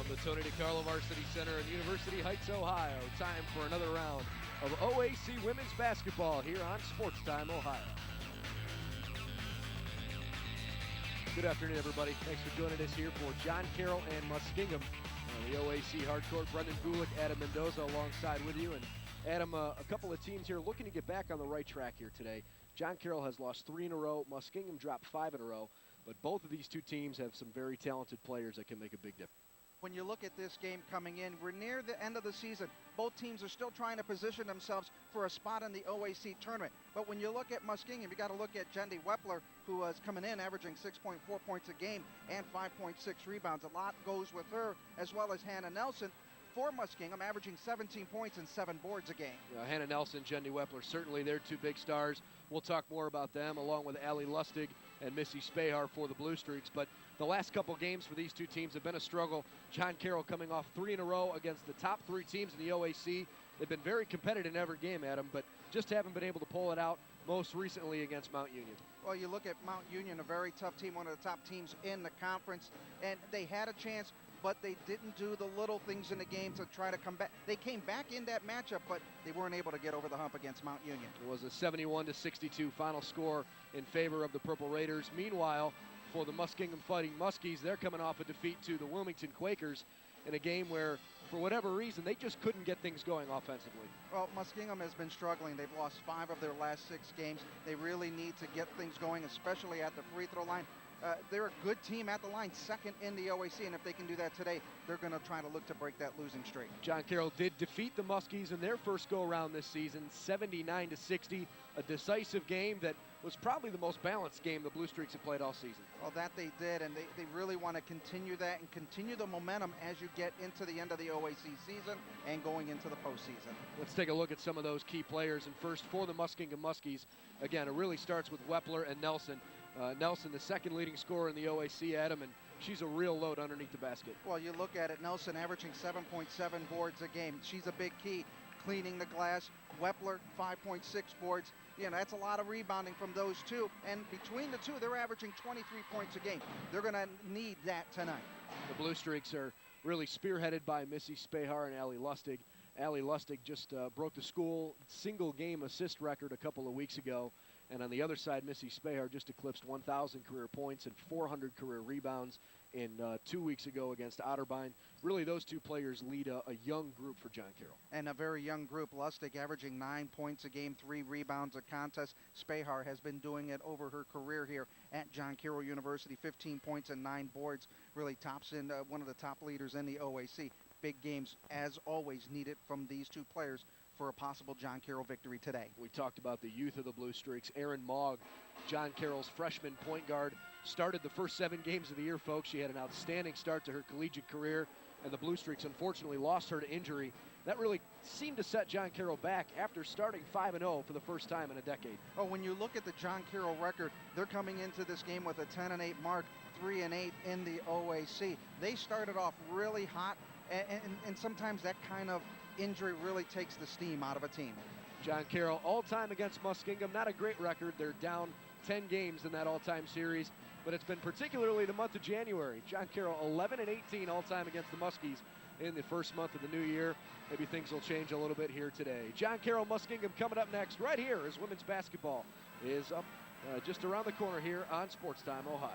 From the Tony DiCarlo Varsity Center in University Heights, Ohio, time for another round of OAC women's basketball here on Sports Time, Ohio. Good afternoon, everybody. Thanks for joining us here for John Carroll and Muskingum. The OAC hardcourt, Brendan Gulick, Adam Mendoza alongside with you. And Adam, a couple of teams here looking to get back on the right track here today. John Carroll has lost 3 in a row. Muskingum dropped 5 in a row. But both of these two teams have some very talented players that can make a big difference. When you look at this game coming in, we're near the end of the season. Both teams are still trying to position themselves for a spot in the OAC tournament. But when you look at Muskingum, you got to look at Jendi Wepler, who was coming in averaging 6.4 points a game and 5.6 rebounds. A lot goes with her, as well as Hannah Nelson for Muskingum, averaging 17 points and 7 boards a game. Hannah Nelson, Jendi Wepler, certainly they're two big stars. We'll talk more about them, along with Allie Lustig and Missy Spahar for the Blue Streaks. But the last couple games for these two teams have been a struggle. John Carroll coming off 3 in a row against the top 3 teams in the OAC. They've been very competitive in every game, Adam, but just haven't been able to pull it out, most recently against Mount Union. Well, you look at Mount Union, a very tough team, one of the top teams in the conference, and they had a chance, but they didn't do the little things in the game to try to come back. They came back in that matchup, but they weren't able to get over the hump against Mount Union. It was a 71-62 final score in favor of the Purple Raiders. Meanwhile, for the Muskingum Fighting Muskies, they're coming off a defeat to the Wilmington Quakers in a game where, for whatever reason, they just couldn't get things going offensively. Well, Muskingum has been struggling. They've lost 5 of their last 6 games. They really need to get things going, especially at the free throw line. They're a good team at the line, second in the OAC, and if they can do that today, they're going to try to look to break that losing streak. John Carroll did defeat the Muskies in their first go-around this season, 79-60, a decisive game that was probably the most balanced game the Blue Streaks have played all season. Well, that they did, and they really want to continue that and continue the momentum as you get into the end of the OAC season and going into the postseason. Let's take a look at some of those key players, and first for the Muskingum Muskies, again, it really starts with Wepler and Nelson. Nelson, the second leading scorer in the OAC, Adam, and she's a real load underneath the basket. Well, you look at it, Nelson averaging 7.7 boards a game. She's a big key, cleaning the glass. Wepler, 5.6 boards. That's a lot of rebounding from those two. And between the two, they're averaging 23 points a game. They're going to need that tonight. The Blue Streaks are really spearheaded by Missy Spahar and Allie Lustig. Allie Lustig just broke the school single-game assist record a couple of weeks ago. And on the other side, Missy Spahar just eclipsed 1,000 career points and 400 career rebounds in 2 weeks ago against Otterbein. Really, those two players lead a young group for John Carroll. And a very young group. Lustig averaging 9 points a game, 3 rebounds a contest. Spahar has been doing it over her career here at John Carroll University. 15 points and 9 boards. Really tops in one of the top leaders in the OAC. Big games, as always, needed from these two players for a possible John Carroll victory today. We talked about the youth of the Blue Streaks. Erin Mogg, John Carroll's freshman point guard, started the first 7 games of the year, folks. She had an outstanding start to her collegiate career, and the Blue Streaks unfortunately lost her to injury. That really seemed to set John Carroll back after starting 5-0 for the first time in a decade. Oh, when you look at the John Carroll record, they're coming into this game with a 10-8 mark, 3-8 in the OAC. They started off really hot, and sometimes that kind of injury really takes the steam out of a team. John Carroll all-time against Muskingum, not a great record. They're down 10 games in that all-time series, but it's been particularly the month of January. John Carroll 11-18 all-time against the Muskies in the first month of the new year. Maybe things will change a little bit here today. John Carroll Muskingum coming up next right here as women's basketball is up just around the corner here on Sports Time, Ohio.